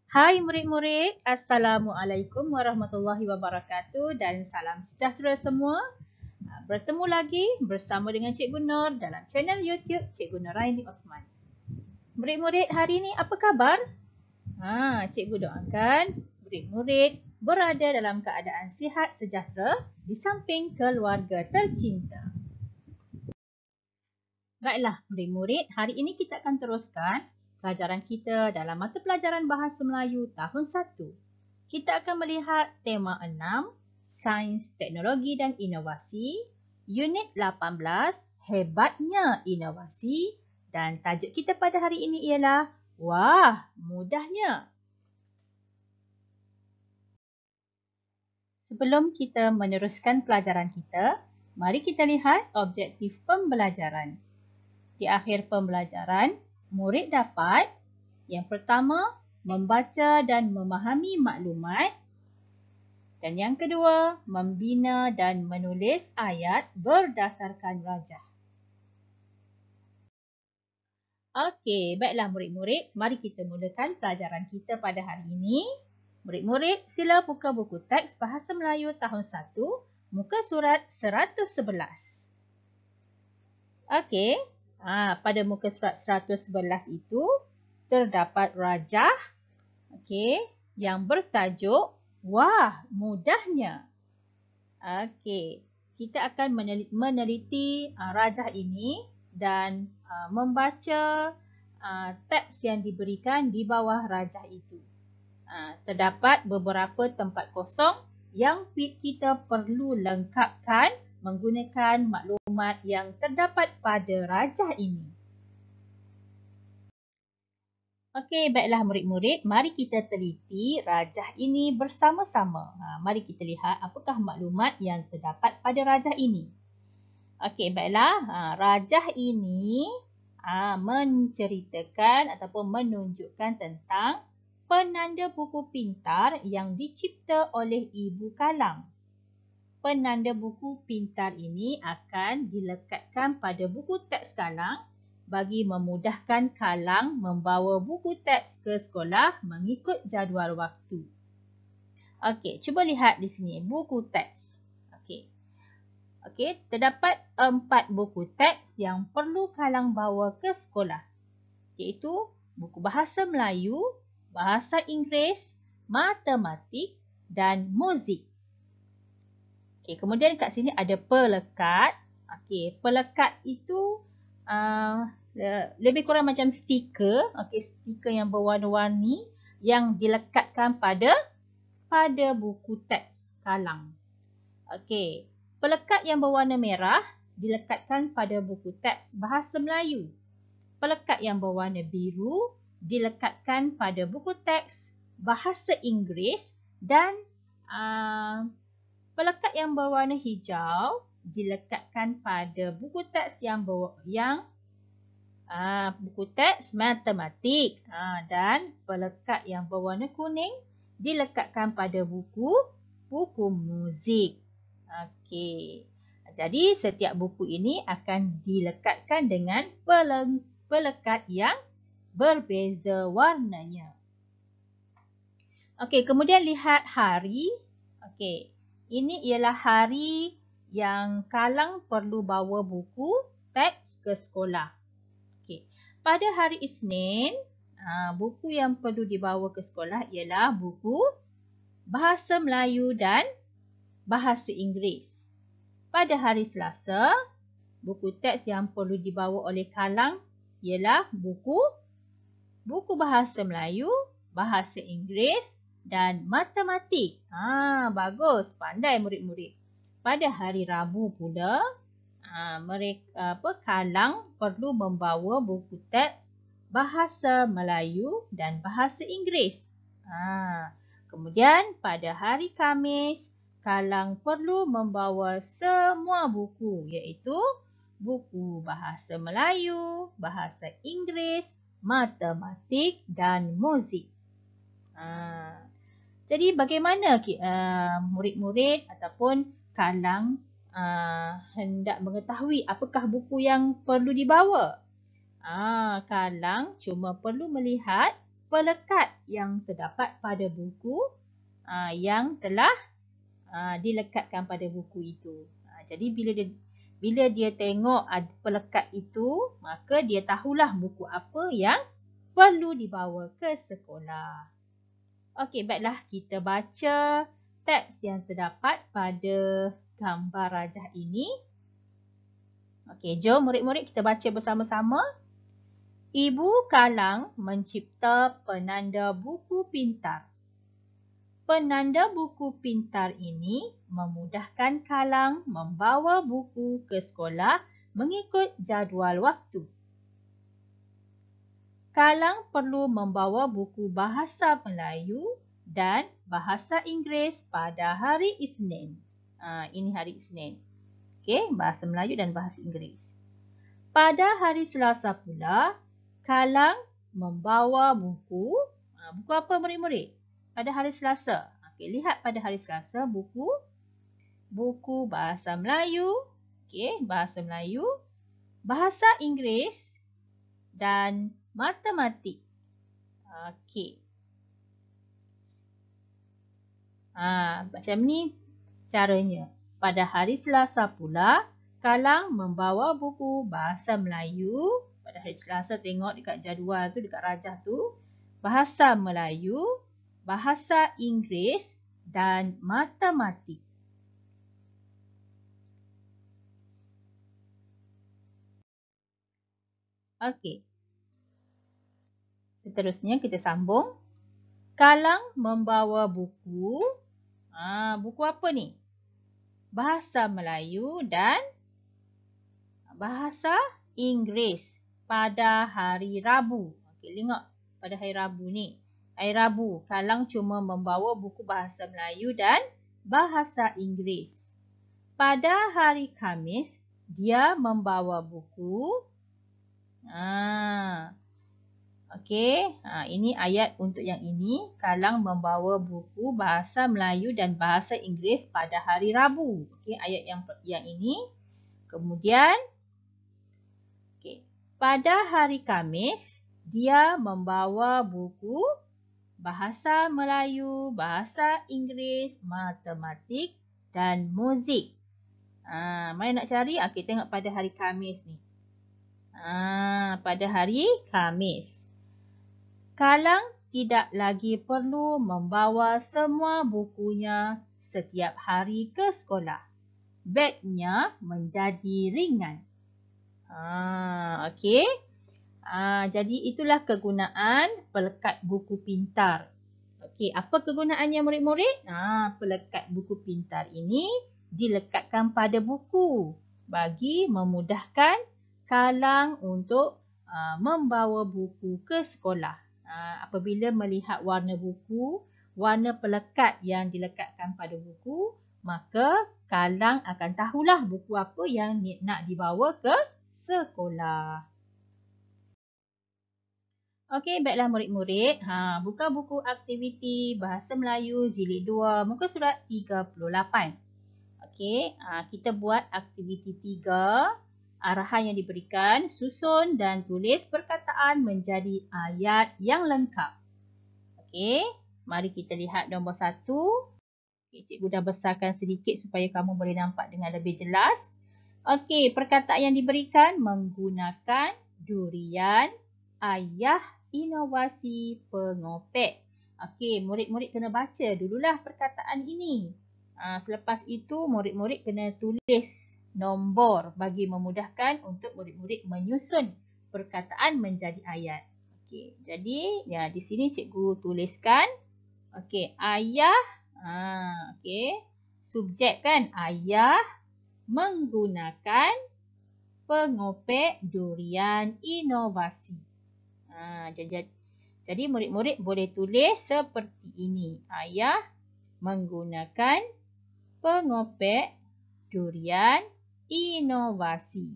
Hai murid-murid, Assalamualaikum warahmatullahi wabarakatuh dan salam sejahtera semua. Bertemu lagi bersama dengan Cikgu Nur dalam channel YouTube Cikgu Nuraini Osman. Murid-murid, hari ini apa khabar? Cikgu doakan murid-murid berada dalam keadaan sihat sejahtera di samping keluarga tercinta. Baiklah murid-murid, hari ini kita akan teruskan pelajaran kita dalam mata pelajaran Bahasa Melayu tahun 1. Kita akan melihat tema 6, Sains, Teknologi dan Inovasi, Unit 18, Hebatnya Inovasi, dan tajuk kita pada hari ini ialah Wah, Mudahnya. Sebelum kita meneruskan pelajaran kita, mari kita lihat objektif pembelajaran. Di akhir pembelajaran, murid dapat yang pertama, membaca dan memahami maklumat. Dan yang kedua, membina dan menulis ayat berdasarkan rajah. Okey, baiklah murid-murid, mari kita mulakan pelajaran kita pada hari ini. Murid-murid, sila buka buku teks Bahasa Melayu tahun 1, muka surat 111. Okey, pada muka surat 111 itu terdapat rajah yang bertajuk Wah, Mudahnya. Okey, kita akan meneliti rajah ini dan membaca teks yang diberikan di bawah rajah itu. Terdapat beberapa tempat kosong yang kita perlu lengkapkan menggunakan maklumat yang terdapat pada rajah ini. Okey, baiklah murid-murid, mari kita teliti rajah ini bersama-sama. Mari kita lihat apakah maklumat yang terdapat pada rajah ini. Okey, baiklah, rajah ini menceritakan ataupun menunjukkan tentang penanda buku pintar yang dicipta oleh Ibu Kalang. Penanda buku pintar ini akan dilekatkan pada buku teks Kalang bagi memudahkan Kalang membawa buku teks ke sekolah mengikut jadual waktu. Okey, cuba lihat di sini buku teks. Okey, terdapat 4 buku teks yang perlu Kalang bawa ke sekolah, iaitu buku Bahasa Melayu, Bahasa Inggeris, Matematik dan Muzik. Okey, kemudian kat sini ada pelekat. Okey, pelekat itu lebih kurang macam stiker, stiker yang berwarna-warni yang dilekatkan pada buku teks Kalang. Okey, pelekat yang berwarna merah dilekatkan pada buku teks Bahasa Melayu. Pelekat yang berwarna biru dilekatkan pada buku teks Bahasa Inggeris dan pelekat yang berwarna hijau dilekatkan pada buku teks buku teks matematik, dan pelekat yang berwarna kuning dilekatkan pada buku muzik. Okey. Jadi setiap buku ini akan dilekatkan dengan pelekat yang berbeza warnanya. Okey, kemudian lihat hari. Okey, ini ialah hari yang Kalang perlu bawa buku teks ke sekolah. Okey, pada hari Isnin, buku yang perlu dibawa ke sekolah ialah buku Bahasa Melayu dan Bahasa Inggeris. Pada hari Selasa, buku teks yang perlu dibawa oleh Kalang ialah buku Bahasa Melayu, Bahasa Inggeris dan Matematik. Bagus, pandai murid-murid. Pada hari Rabu pula, Kalang perlu membawa buku teks Bahasa Melayu dan Bahasa Inggeris. Kemudian pada hari Khamis, Kalang perlu membawa semua buku, iaitu buku Bahasa Melayu, Bahasa Inggeris, Matematik dan Muzik. Jadi bagaimana murid-murid ataupun Kalang hendak mengetahui apakah buku yang perlu dibawa? Kalang cuma perlu melihat pelekat yang terdapat pada buku yang telah dilekatkan pada buku itu. Jadi bila dia tengok ada pelekat itu, maka dia tahulah buku apa yang perlu dibawa ke sekolah. Okey, baiklah kita baca teks yang terdapat pada gambar rajah ini. Okey, jom murid-murid kita baca bersama-sama. Ibu Kalang mencipta penanda buku pintar. Penanda buku pintar ini memudahkan Kalang membawa buku ke sekolah mengikut jadual waktu. Kalang perlu membawa buku bahasa Melayu dan bahasa Inggeris pada hari Isnin. Ini hari Isnin. Okey, bahasa Melayu dan bahasa Inggeris. Pada hari Selasa pula, Kalang membawa buku. Buku apa murid-murid? Pada hari Selasa. Okey, lihat pada hari Selasa buku bahasa Melayu, okey, bahasa Melayu, bahasa Inggeris dan matematik. Okey. Macam ni caranya. Pada hari Selasa pula, Kalang membawa buku bahasa Melayu. Pada hari Selasa tengok dekat jadual tu, dekat rajah tu, bahasa Melayu, bahasa Inggeris dan matematik. Okey. Seterusnya kita sambung. Kalang membawa buku. Buku apa ni? Bahasa Melayu dan bahasa Inggeris pada hari Rabu. Okey, tengok pada hari Rabu ni. Hari Rabu, Kalang cuma membawa buku bahasa Melayu dan bahasa Inggeris. Pada hari Khamis, dia membawa buku. Okey, ini ayat untuk yang ini. Kalang membawa buku bahasa Melayu dan bahasa Inggeris pada hari Rabu. Okey, ayat yang ini. Kemudian, okey, pada hari Khamis, dia membawa buku bahasa Melayu, bahasa Inggeris, matematik dan muzik. Mana nak cari? Okey, tengok pada hari Khamis ni. Pada hari Khamis. Kalang tidak lagi perlu membawa semua bukunya setiap hari ke sekolah. Begnya menjadi ringan. Okey. Jadi itulah kegunaan pelekat buku pintar. Okey, apa kegunaannya murid-murid? Pelekat buku pintar ini dilekatkan pada buku bagi memudahkan Kalang untuk membawa buku ke sekolah. Apabila melihat warna buku, warna pelekat yang dilekatkan pada buku, maka Kalang akan tahulah buku apa yang nak dibawa ke sekolah. Okey, baiklah murid-murid. Buka buku aktiviti Bahasa Melayu Jilid 2, muka surat 38. Okey, kita buat aktiviti 3. Arahan yang diberikan, susun dan tulis perkataan menjadi ayat yang lengkap. Okey, mari kita lihat nombor 1. Okay, cikgu dah besarkan sedikit supaya kamu boleh nampak dengan lebih jelas. Okey, perkataan yang diberikan menggunakan durian, ayah, inovasi, pengopek. Okey, murid-murid kena baca dululah perkataan ini. Selepas itu, murid-murid kena tulis nombor bagi memudahkan untuk murid-murid menyusun perkataan menjadi ayat. Okey, jadi di sini cikgu tuliskan. Okey, ayah. Okey, subjek kan? Ayah menggunakan pengopek durian inovasi. Jadi murid-murid boleh tulis seperti ini. Ayah menggunakan pengopek durian inovasi.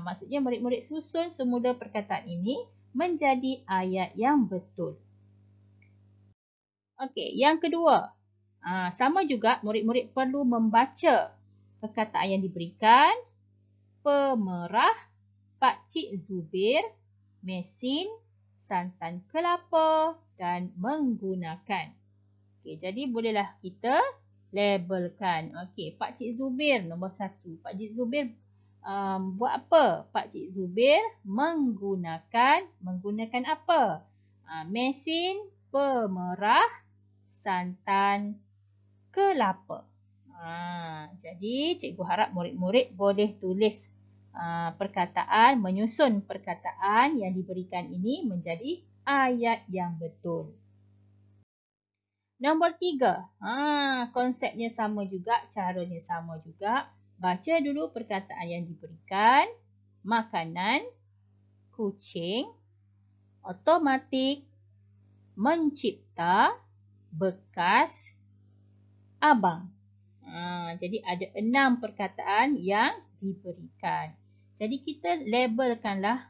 Maksudnya murid-murid susun semula perkataan ini menjadi ayat yang betul. Okey, yang kedua. Sama juga murid-murid perlu membaca perkataan yang diberikan. Pemerah, Pakcik Zubir, mesin, santan kelapa diberikan menggunakan. Okey, jadi bolehlah kita labelkan. Okey, Pak Cik Zubir nombor 1. Pak Cik Zubir buat apa? Pak Cik Zubir menggunakan apa? Mesin pemerah santan kelapa. Jadi cikgu harap murid-murid boleh tulis perkataan, menyusun perkataan yang diberikan ini menjadi ayat yang betul. Nombor 3. Konsepnya sama juga, caranya sama juga. Baca dulu perkataan yang diberikan. Makanan, kucing, otomatik, mencipta, bekas, abang. Jadi ada 6 perkataan yang diberikan. Jadi kita labelkanlah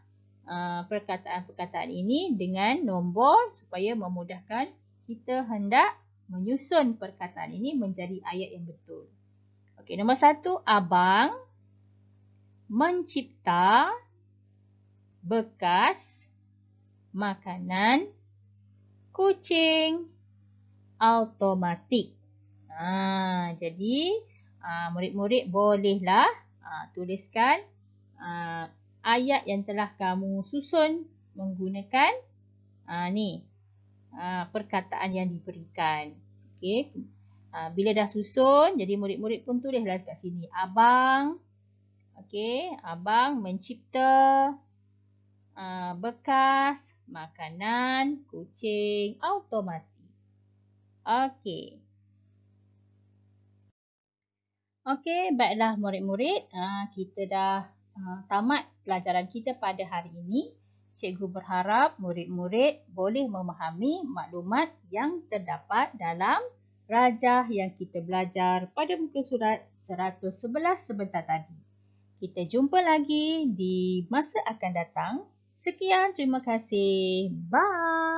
perkataan-perkataan ini dengan nombor supaya memudahkan kita hendak menyusun perkataan ini menjadi ayat yang betul. Okey, nombor 1, abang, mencipta, bekas, makanan, kucing, automatik. Jadi murid-murid bolehlah tuliskan ayat yang telah kamu susun menggunakan perkataan yang diberikan. Okey. Bila dah susun, jadi murid-murid pun tulislah kat sini. Abang, okey, abang mencipta bekas makanan kucing automatik. Okey. Okey, baiklah murid-murid, kita dah tamat pelajaran kita pada hari ini. Cikgu berharap murid-murid boleh memahami maklumat yang terdapat dalam rajah yang kita belajar pada muka surat 111 sebentar tadi. Kita jumpa lagi di masa akan datang. Sekian, terima kasih. Bye.